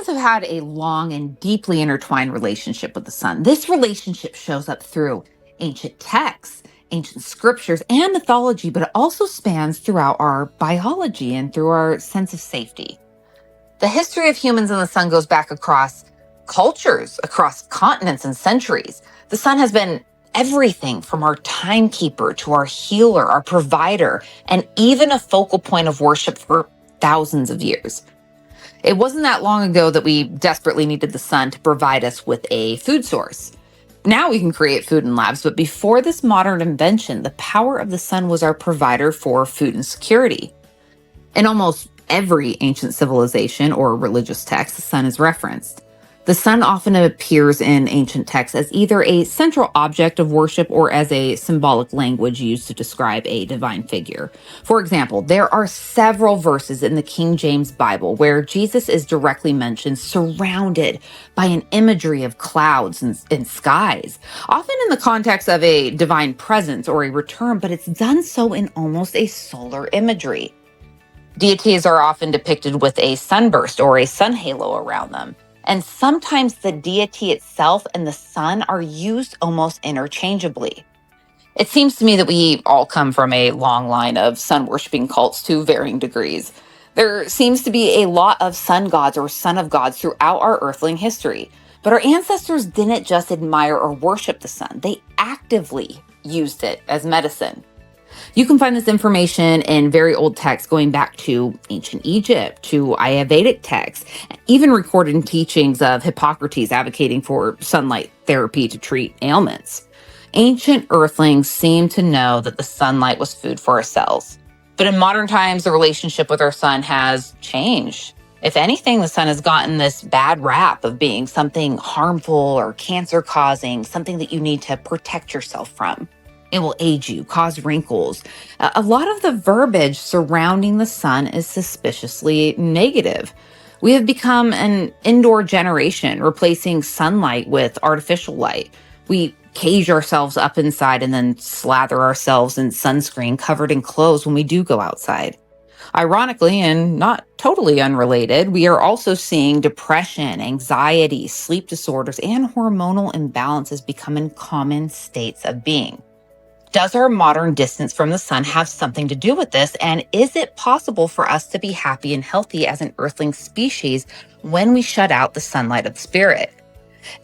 Humans have had a long and deeply intertwined relationship with the sun. This relationship shows up through ancient texts, ancient scriptures, and mythology, but it also spans throughout our biology and through our sense of safety. The history of humans and the sun goes back across cultures, across continents and centuries. The sun has been everything from our timekeeper to our healer, our provider, and even a focal point of worship for thousands of years. It wasn't that long ago that we desperately needed the sun to provide us with a food source. Now we can create food in labs, but before this modern invention, the power of the sun was our provider for food and security. In almost every ancient civilization or religious text, the sun is referenced. The sun often appears in ancient texts as either a central object of worship or as a symbolic language used to describe a divine figure. For example, there are several verses in the King James Bible where Jesus is directly mentioned surrounded by an imagery of clouds and skies, often in the context of a divine presence or a return, but it's done so in almost a solar imagery. Deities are often depicted with a sunburst or a sun halo around them. And sometimes the deity itself and the sun are used almost interchangeably. It seems to me that we all come from a long line of sun worshiping cults to varying degrees. There seems to be a lot of sun gods or son of gods throughout our earthling history. But our ancestors didn't just admire or worship the sun, they actively used it as medicine. You can find this information in very old texts going back to ancient Egypt, to Ayurvedic texts, even recorded teachings of Hippocrates advocating for sunlight therapy to treat ailments. Ancient earthlings seem to know that the sunlight was food for our cells. But in modern times, the relationship with our sun has changed. If anything, the sun has gotten this bad rap of being something harmful or cancer causing, something that you need to protect yourself from. It will age you, cause wrinkles. A lot of the verbiage surrounding the sun is suspiciously negative. We have become an indoor generation, replacing sunlight with artificial light. We cage ourselves up inside and then slather ourselves in sunscreen covered in clothes when we do go outside. Ironically, and not totally unrelated, we are also seeing depression, anxiety, sleep disorders, and hormonal imbalances becoming common states of being. Does our modern distance from the sun have something to do with this? And is it possible for us to be happy and healthy as an earthling species when we shut out the sunlight of the spirit?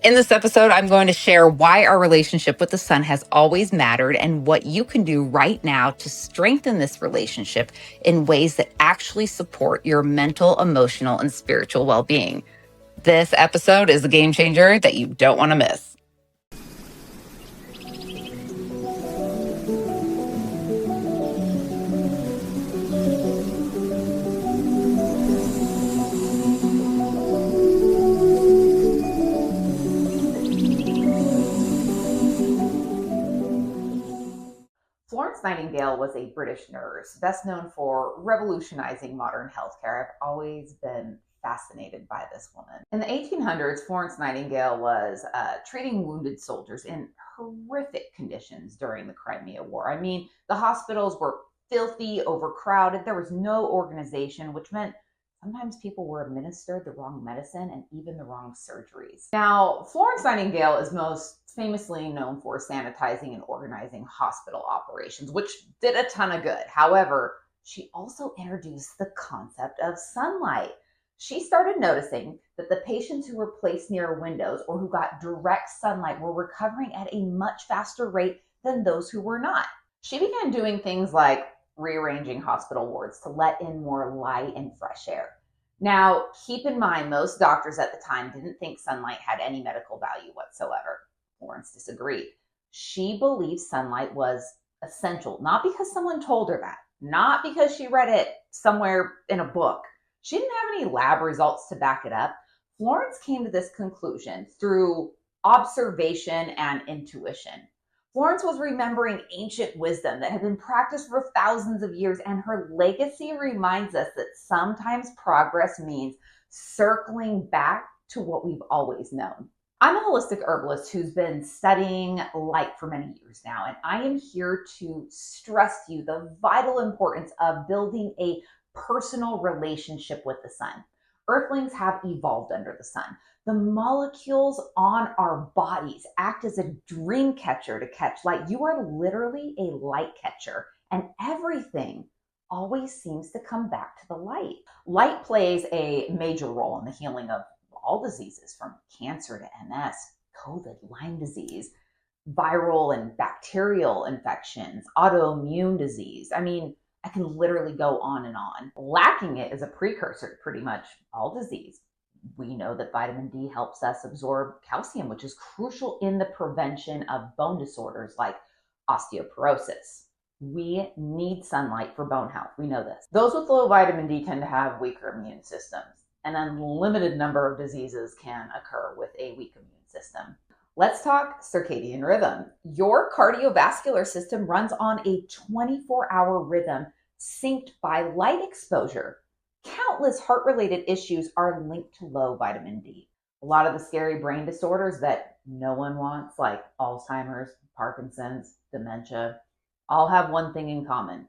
In this episode, I'm going to share why our relationship with the sun has always mattered and what you can do right now to strengthen this relationship in ways that actually support your mental, emotional, and spiritual well-being. This episode is a game changer that you don't want to miss. Florence Nightingale was a British nurse, best known for revolutionizing modern healthcare. I've always been fascinated by this woman. In the 1800s, Florence Nightingale was treating wounded soldiers in horrific conditions during the Crimea War. I mean, the hospitals were filthy, overcrowded. There was no organization, which meant sometimes people were administered the wrong medicine and even the wrong surgeries. Now, Florence Nightingale is most famously known for sanitizing and organizing hospital operations, which did a ton of good. However, she also introduced the concept of sunlight. She started noticing that the patients who were placed near windows or who got direct sunlight were recovering at a much faster rate than those who were not. She began doing things like rearranging hospital wards to let in more light and fresh air. Now, keep in mind, most doctors at the time didn't think sunlight had any medical value whatsoever. Florence disagreed. She believed sunlight was essential, not because someone told her that, not because she read it somewhere in a book. She didn't have any lab results to back it up. Florence came to this conclusion through observation and intuition. Florence was remembering ancient wisdom that had been practiced for thousands of years, and her legacy reminds us that sometimes progress means circling back to what we've always known. I'm a holistic herbalist who's been studying light for many years now, and I am here to stress to you the vital importance of building a personal relationship with the sun. Earthlings have evolved under the sun. The molecules on our bodies act as a dream catcher to catch light. You are literally a light catcher, and everything always seems to come back to the light. Light plays a major role in the healing of all diseases, from cancer to MS, COVID, Lyme disease, viral and bacterial infections, autoimmune disease. I mean, I can literally go on and on. Lacking it is a precursor to pretty much all disease. We know that vitamin D helps us absorb calcium, which is crucial in the prevention of bone disorders like osteoporosis. We need sunlight for bone health. We know this. Those with low vitamin D tend to have weaker immune systems. An unlimited number of diseases can occur with a weak immune system. Let's talk circadian rhythm. Your cardiovascular system runs on a 24-hour rhythm synced by light exposure. Countless heart-related issues are linked to low vitamin D. A lot of the scary brain disorders that no one wants, like Alzheimer's, Parkinson's, dementia, all have one thing in common.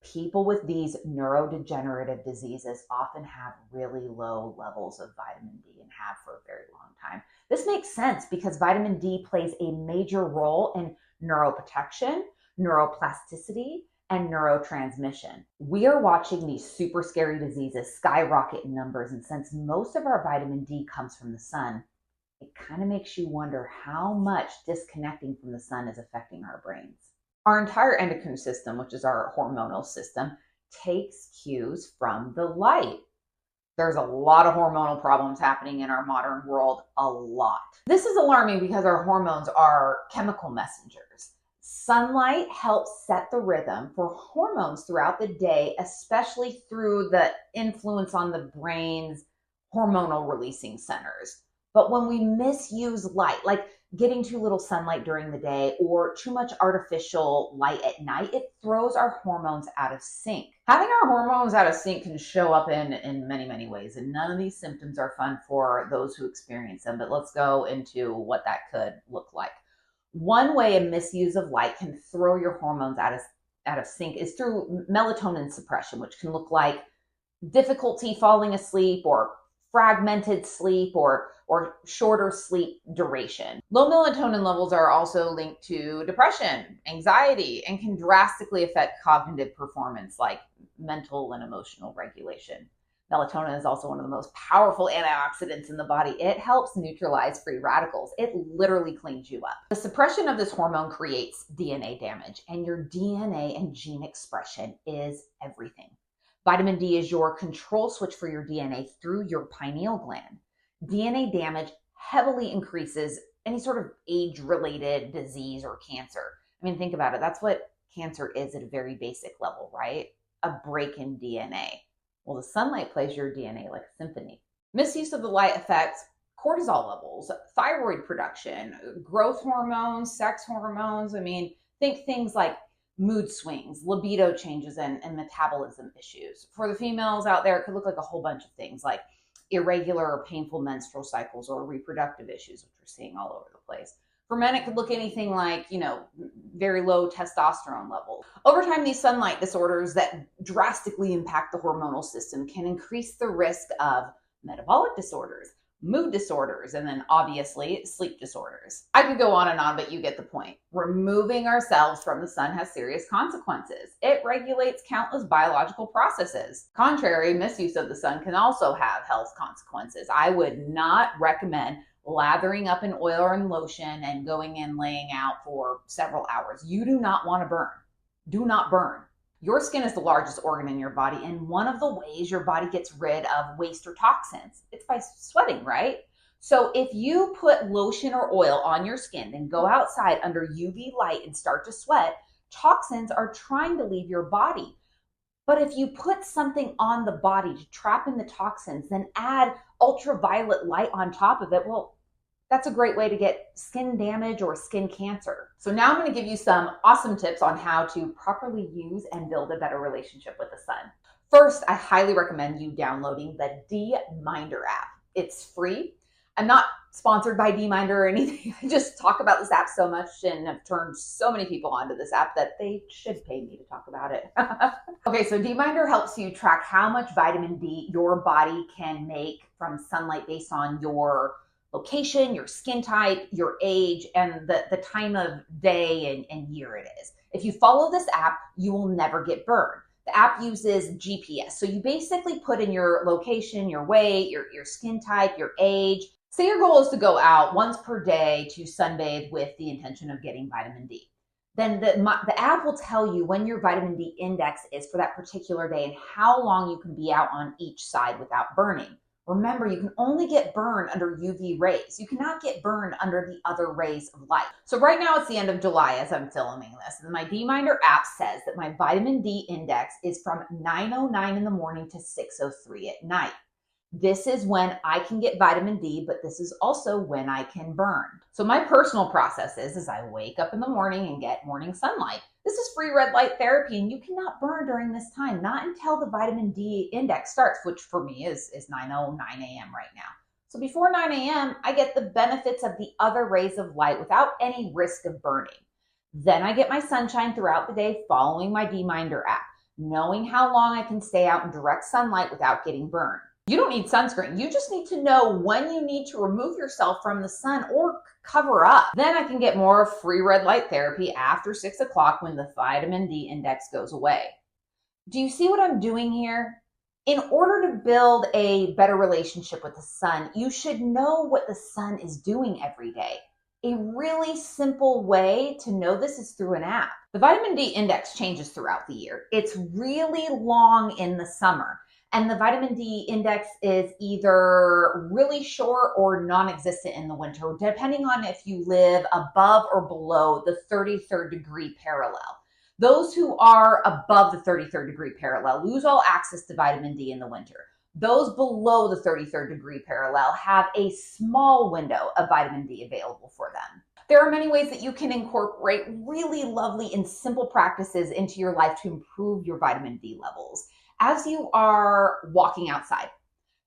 People with these neurodegenerative diseases often have really low levels of vitamin D and have for a very long time. This makes sense because vitamin D plays a major role in neuroprotection, neuroplasticity, and neurotransmission. We are watching these super scary diseases skyrocket in numbers, and since most of our vitamin D comes from the sun, it kind of makes you wonder how much disconnecting from the sun is affecting our brains. Our entire endocrine system, which is our hormonal system, takes cues from the light. There's a lot of hormonal problems happening in our modern world, a lot. This is alarming because our hormones are chemical messengers. Sunlight helps set the rhythm for hormones throughout the day, especially through the influence on the brain's hormonal releasing centers. But when we misuse light, like getting too little sunlight during the day or too much artificial light at night, it throws our hormones out of sync. Having our hormones out of sync can show up in many, many ways, and none of these symptoms are fun for those who experience them, but let's go into what that could look like. One way a misuse of light can throw your hormones out of sync is through melatonin suppression, which can look like difficulty falling asleep or fragmented sleep or shorter sleep duration. Low melatonin levels are also linked to depression, anxiety, and can drastically affect cognitive performance like mental and emotional regulation. Melatonin is also one of the most powerful antioxidants in the body. It helps neutralize free radicals. It literally cleans you up. The suppression of this hormone creates DNA damage, and your DNA and gene expression is everything. Vitamin D is your control switch for your DNA through your pineal gland. DNA damage heavily increases any sort of age-related disease or cancer. I mean, think about it. That's what cancer is at a very basic level, right? A break in DNA. Well, the sunlight plays your DNA like a symphony. Misuse of the light affects cortisol levels, thyroid production, growth hormones, sex hormones. I mean, think things like mood swings, libido changes, and metabolism issues. For the females out there, it could look like a whole bunch of things like irregular or painful menstrual cycles or reproductive issues, which we're seeing all over the place. For men, it could look anything like, very low testosterone levels. Over time, these sunlight disorders that drastically impact the hormonal system can increase the risk of metabolic disorders, mood disorders, and then obviously sleep disorders. I could go on and on, but you get the point. Removing ourselves from the sun has serious consequences. It regulates countless biological processes. Contrary, misuse of the sun can also have health consequences. I would not recommend lathering up in oil or in lotion and going and laying out for several hours. You do not want to burn. Do not burn. Your skin is the largest organ in your body, and one of the ways your body gets rid of waste or toxins, it's by sweating, right? So if you put lotion or oil on your skin, then go outside under UV light and start to sweat, toxins are trying to leave your body. But if you put something on the body to trap in the toxins, then add ultraviolet light on top of it, well, that's a great way to get skin damage or skin cancer. So now I'm going to give you some awesome tips on how to properly use and build a better relationship with the sun. First, I highly recommend you downloading the D-Minder app. It's free. I'm not sponsored by DMinder or anything. I just talk about this app so much and have turned so many people onto this app that they should pay me to talk about it. Okay, so DMinder helps you track how much vitamin D your body can make from sunlight based on your location, your skin type, your age, and the time of day and year it is. If you follow this app, you will never get burned. The app uses GPS. So you basically put in your location, your weight, your skin type, your age. Say your goal is to go out once per day to sunbathe with the intention of getting vitamin D. Then the app will tell you when your vitamin D index is for that particular day and how long you can be out on each side without burning. Remember, you can only get burned under UV rays. You cannot get burned under the other rays of light. So right now it's the end of July as I'm filming this. And my DMinder app says that my vitamin D index is from 9:09 in the morning to 6:03 at night. This is when I can get vitamin D, but this is also when I can burn. So my personal process is I wake up in the morning and get morning sunlight. This is free red light therapy, and you cannot burn during this time, not until the vitamin D index starts, which for me is 9:09 a.m. right now. So before 9 a.m., I get the benefits of the other rays of light without any risk of burning. Then I get my sunshine throughout the day following my DMinder app, knowing how long I can stay out in direct sunlight without getting burned. You don't need sunscreen. You just need to know when you need to remove yourself from the sun or cover up. Then I can get more free red light therapy after 6 o'clock when the vitamin D index goes away. Do you see what I'm doing here? In order to build a better relationship with the sun, you should know what the sun is doing every day. A really simple way to know this is through an app. The vitamin D index changes throughout the year. It's really long in the summer. And the vitamin D index is either really short or non-existent in the winter, depending on if you live above or below the 33rd degree parallel. Those who are above the 33rd degree parallel lose all access to vitamin D in the winter. Those below the 33rd degree parallel have a small window of vitamin D available for them. There are many ways that you can incorporate really lovely and simple practices into your life to improve your vitamin D levels. As you are walking outside,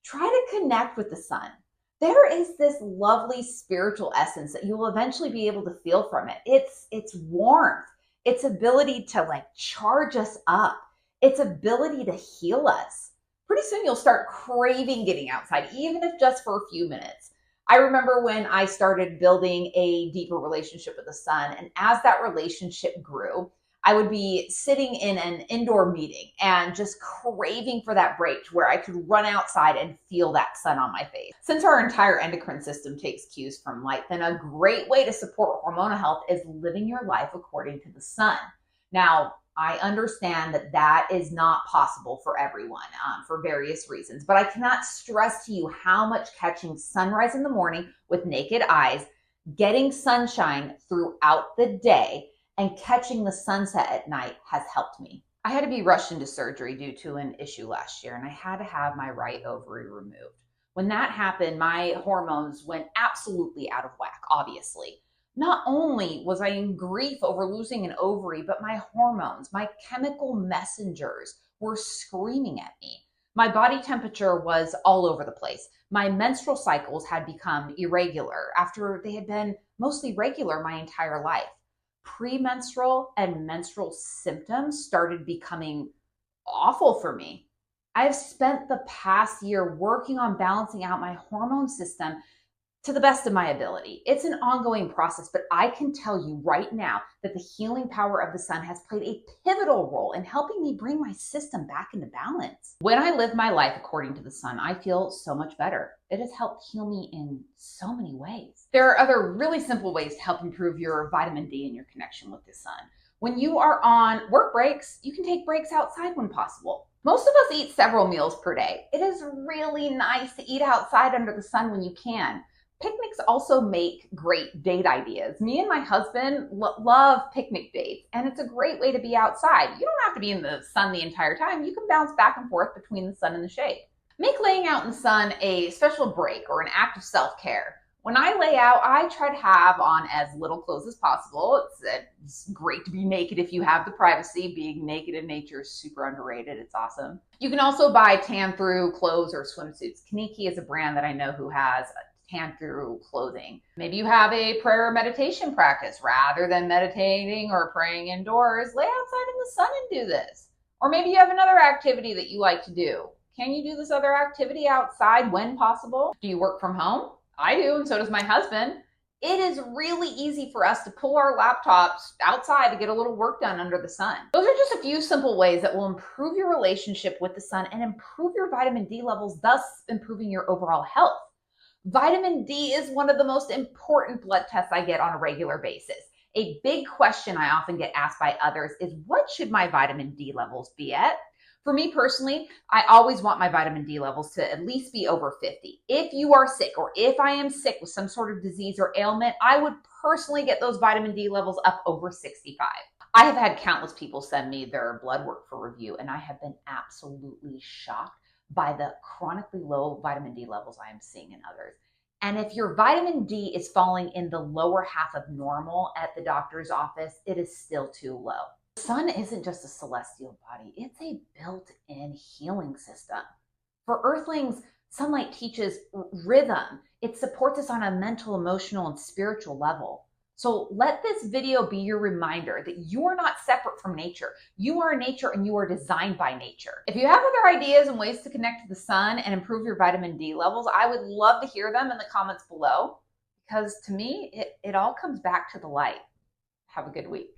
try to connect with the sun. There is this lovely spiritual essence that you will eventually be able to feel from it. It's warmth, its ability to charge us up, its ability to heal us. Pretty soon you'll start craving getting outside, even if just for a few minutes. I remember when I started building a deeper relationship with the sun, and as that relationship grew, I would be sitting in an indoor meeting and just craving for that break where I could run outside and feel that sun on my face. Since our entire endocrine system takes cues from light, then a great way to support hormonal health is living your life according to the sun. Now, I understand that that is not possible for everyone for various reasons, but I cannot stress to you how much catching sunrise in the morning with naked eyes, getting sunshine throughout the day, and catching the sunset at night has helped me. I had to be rushed into surgery due to an issue last year, and I had to have my right ovary removed. When that happened, my hormones went absolutely out of whack, obviously. Not only was I in grief over losing an ovary, but my hormones, my chemical messengers were screaming at me. My body temperature was all over the place. My menstrual cycles had become irregular after they had been mostly regular my entire life. Premenstrual and menstrual symptoms started becoming awful for me. I've spent the past year working on balancing out my hormone system to the best of my ability. It's an ongoing process, but I can tell you right now that the healing power of the sun has played a pivotal role in helping me bring my system back into balance. When I live my life according to the sun, I feel so much better. It has helped heal me in so many ways. There are other really simple ways to help improve your vitamin D and your connection with the sun. When you are on work breaks, you can take breaks outside when possible. Most of us eat several meals per day. It is really nice to eat outside under the sun when you can. Picnics also make great date ideas. Me and my husband love picnic dates, and it's a great way to be outside. You don't have to be in the sun the entire time. You can bounce back and forth between the sun and the shade. Make laying out in the sun a special break or an act of self-care. When I lay out, I try to have on as little clothes as possible. It's great to be naked if you have the privacy. Being naked in nature is super underrated. It's awesome. You can also buy tan-through clothes or swimsuits. Kaniki is a brand that I know who has hand through clothing. Maybe you have a prayer or meditation practice. Rather than meditating or praying indoors, lay outside in the sun and do this. Or maybe you have another activity that you like to do. Can you do this other activity outside when possible? Do you work from home? I do, and so does my husband. It is really easy for us to pull our laptops outside to get a little work done under the sun. Those are just a few simple ways that will improve your relationship with the sun and improve your vitamin D levels, thus improving your overall health. Vitamin D is one of the most important blood tests I get on a regular basis. A big question I often get asked by others is, what should my vitamin D levels be at? For me personally, I always want my vitamin D levels to at least be over 50. If you are sick, or if I am sick with some sort of disease or ailment, I would personally get those vitamin D levels up over 65. I have had countless people send me their blood work for review, and I have been absolutely shocked by the chronically low vitamin D levels I am seeing in others. And if your vitamin D is falling in the lower half of normal at the doctor's office, it is still too low. The sun isn't just a celestial body, it's a built-in healing system. For earthlings, sunlight teaches rhythm. It supports us on a mental, emotional, and spiritual level. So let this video be your reminder that you are not separate from nature. You are nature, and you are designed by nature. If you have other ideas and ways to connect to the sun and improve your vitamin D levels, I would love to hear them in the comments below, because to me, it all comes back to the light. Have a good week.